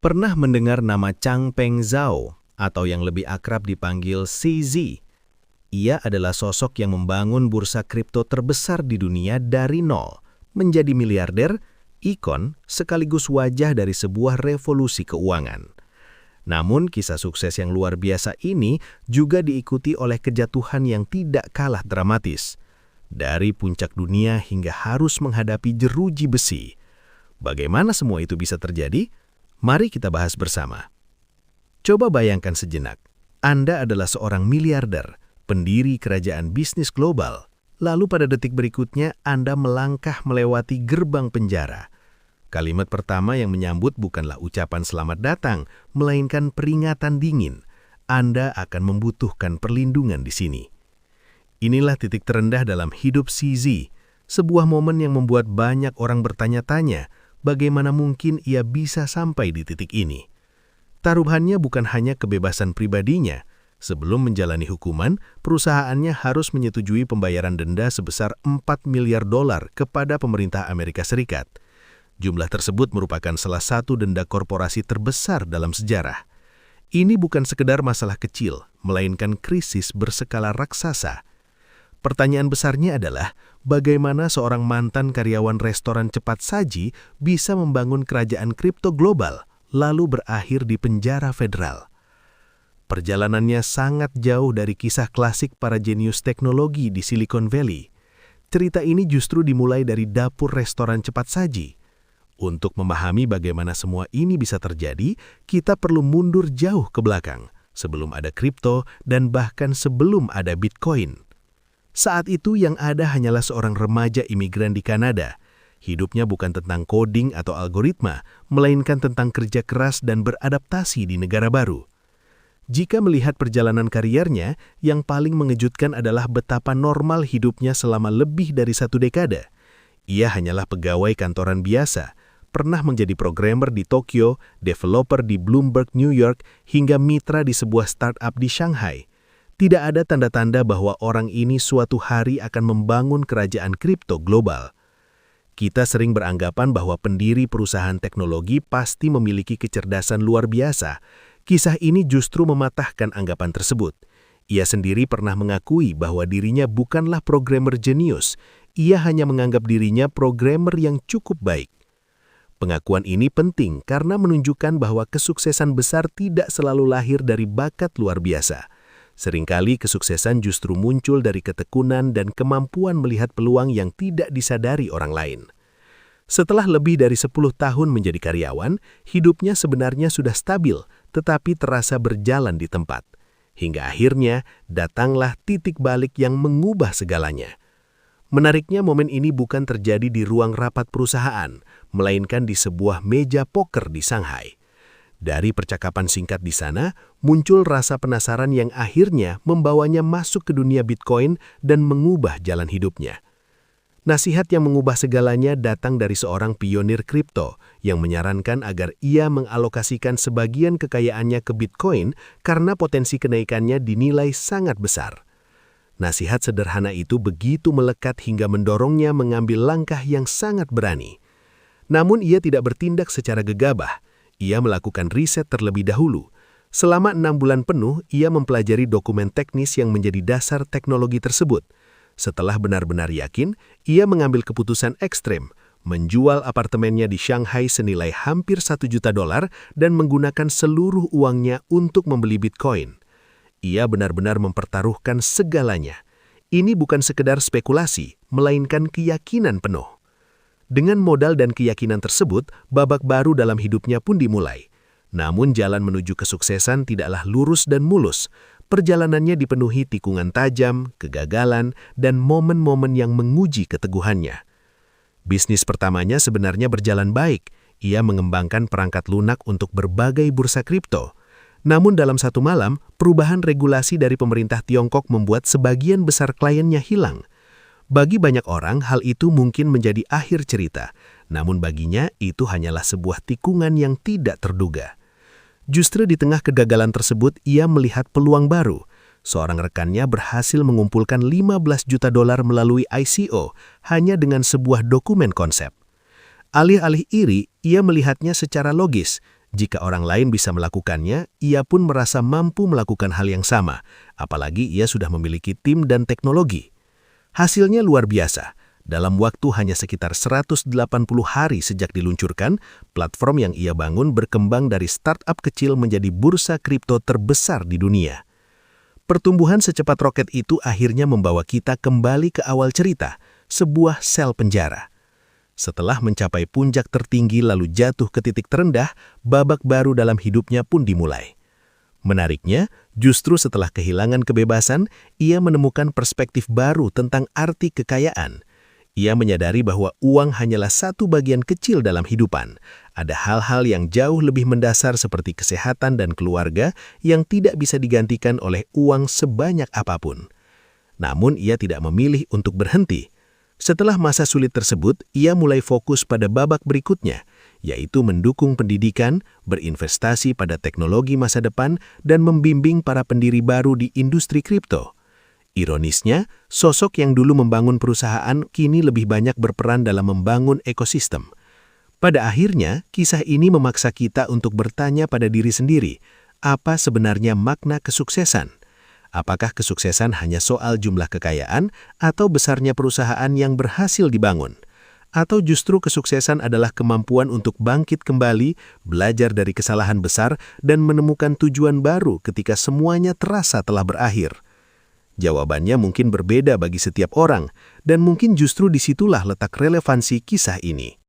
Pernah mendengar nama Changpeng Zhao atau yang lebih akrab dipanggil CZ? Ia adalah sosok yang membangun bursa kripto terbesar di dunia dari nol, menjadi miliarder, ikon, sekaligus wajah dari sebuah revolusi keuangan. Namun kisah sukses yang luar biasa ini juga diikuti oleh kejatuhan yang tidak kalah dramatis. Dari puncak dunia hingga harus menghadapi jeruji besi. Bagaimana semua itu bisa terjadi? Mari kita bahas bersama. Coba bayangkan sejenak, Anda adalah seorang miliarder, pendiri kerajaan bisnis global, lalu pada detik berikutnya Anda melangkah melewati gerbang penjara. Kalimat pertama yang menyambut bukanlah ucapan selamat datang, melainkan peringatan dingin. Anda akan membutuhkan perlindungan di sini. Inilah titik terendah dalam hidup CZ, sebuah momen yang membuat banyak orang bertanya-tanya, bagaimana mungkin ia bisa sampai di titik ini. Taruhannya bukan hanya kebebasan pribadinya. Sebelum menjalani hukuman, perusahaannya harus menyetujui pembayaran denda sebesar $4 miliar kepada pemerintah Amerika Serikat. Jumlah tersebut merupakan salah satu denda korporasi terbesar dalam sejarah. Ini bukan sekedar masalah kecil, melainkan krisis berskala raksasa. Pertanyaan besarnya adalah, bagaimana seorang mantan karyawan restoran cepat saji bisa membangun kerajaan kripto global, lalu berakhir di penjara federal? Perjalanannya sangat jauh dari kisah klasik para jenius teknologi di Silicon Valley. Cerita ini justru dimulai dari dapur restoran cepat saji. Untuk memahami bagaimana semua ini bisa terjadi, kita perlu mundur jauh ke belakang, sebelum ada kripto dan bahkan sebelum ada Bitcoin. Saat itu yang ada hanyalah seorang remaja imigran di Kanada. Hidupnya bukan tentang coding atau algoritma, melainkan tentang kerja keras dan beradaptasi di negara baru. Jika melihat perjalanan kariernya, yang paling mengejutkan adalah betapa normal hidupnya selama lebih dari 1 dekade. Ia hanyalah pegawai kantoran biasa, pernah menjadi programmer di Tokyo, developer di Bloomberg, New York, hingga mitra di sebuah startup di Shanghai. Tidak ada tanda-tanda bahwa orang ini suatu hari akan membangun kerajaan kripto global. Kita sering beranggapan bahwa pendiri perusahaan teknologi pasti memiliki kecerdasan luar biasa. Kisah ini justru mematahkan anggapan tersebut. Ia sendiri pernah mengakui bahwa dirinya bukanlah programmer jenius. Ia hanya menganggap dirinya programmer yang cukup baik. Pengakuan ini penting karena menunjukkan bahwa kesuksesan besar tidak selalu lahir dari bakat luar biasa. Seringkali kesuksesan justru muncul dari ketekunan dan kemampuan melihat peluang yang tidak disadari orang lain. Setelah lebih dari 10 tahun menjadi karyawan, hidupnya sebenarnya sudah stabil, tetapi terasa berjalan di tempat. Hingga akhirnya datanglah titik balik yang mengubah segalanya. Menariknya momen ini bukan terjadi di ruang rapat perusahaan, melainkan di sebuah meja poker di Shanghai. Dari percakapan singkat di sana, muncul rasa penasaran yang akhirnya membawanya masuk ke dunia Bitcoin dan mengubah jalan hidupnya. Nasihat yang mengubah segalanya datang dari seorang pionir kripto yang menyarankan agar ia mengalokasikan sebagian kekayaannya ke Bitcoin karena potensi kenaikannya dinilai sangat besar. Nasihat sederhana itu begitu melekat hingga mendorongnya mengambil langkah yang sangat berani. Namun ia tidak bertindak secara gegabah. Ia melakukan riset terlebih dahulu. Selama 6 bulan penuh, ia mempelajari dokumen teknis yang menjadi dasar teknologi tersebut. Setelah benar-benar yakin, ia mengambil keputusan ekstrem, menjual apartemennya di Shanghai senilai hampir $1 juta dan menggunakan seluruh uangnya untuk membeli Bitcoin. Ia benar-benar mempertaruhkan segalanya. Ini bukan sekedar spekulasi, melainkan keyakinan penuh. Dengan modal dan keyakinan tersebut, babak baru dalam hidupnya pun dimulai. Namun jalan menuju kesuksesan tidaklah lurus dan mulus. Perjalanannya dipenuhi tikungan tajam, kegagalan, dan momen-momen yang menguji keteguhannya. Bisnis pertamanya sebenarnya berjalan baik. Ia mengembangkan perangkat lunak untuk berbagai bursa kripto. Namun dalam satu malam, perubahan regulasi dari pemerintah Tiongkok membuat sebagian besar kliennya hilang. Bagi banyak orang, hal itu mungkin menjadi akhir cerita. Namun baginya, itu hanyalah sebuah tikungan yang tidak terduga. Justru di tengah kegagalan tersebut, ia melihat peluang baru. Seorang rekannya berhasil mengumpulkan $15 juta melalui ICO hanya dengan sebuah dokumen konsep. Alih-alih iri, ia melihatnya secara logis. Jika orang lain bisa melakukannya, ia pun merasa mampu melakukan hal yang sama, apalagi ia sudah memiliki tim dan teknologi. Hasilnya luar biasa. Dalam waktu hanya sekitar 180 hari sejak diluncurkan, platform yang ia bangun berkembang dari startup kecil menjadi bursa kripto terbesar di dunia. Pertumbuhan secepat roket itu akhirnya membawa kita kembali ke awal cerita, sebuah sel penjara. Setelah mencapai puncak tertinggi lalu jatuh ke titik terendah, babak baru dalam hidupnya pun dimulai. Menariknya, justru setelah kehilangan kebebasan, ia menemukan perspektif baru tentang arti kekayaan. Ia menyadari bahwa uang hanyalah satu bagian kecil dalam hidupan. Ada hal-hal yang jauh lebih mendasar seperti kesehatan dan keluarga yang tidak bisa digantikan oleh uang sebanyak apapun. Namun ia tidak memilih untuk berhenti. Setelah masa sulit tersebut, ia mulai fokus pada babak berikutnya, yaitu mendukung pendidikan, berinvestasi pada teknologi masa depan, dan membimbing para pendiri baru di industri kripto. Ironisnya, sosok yang dulu membangun perusahaan kini lebih banyak berperan dalam membangun ekosistem. Pada akhirnya, kisah ini memaksa kita untuk bertanya pada diri sendiri, apa sebenarnya makna kesuksesan? Apakah kesuksesan hanya soal jumlah kekayaan atau besarnya perusahaan yang berhasil dibangun? Atau justru kesuksesan adalah kemampuan untuk bangkit kembali, belajar dari kesalahan besar, dan menemukan tujuan baru ketika semuanya terasa telah berakhir? Jawabannya mungkin berbeda bagi setiap orang, dan mungkin justru disitulah letak relevansi kisah ini.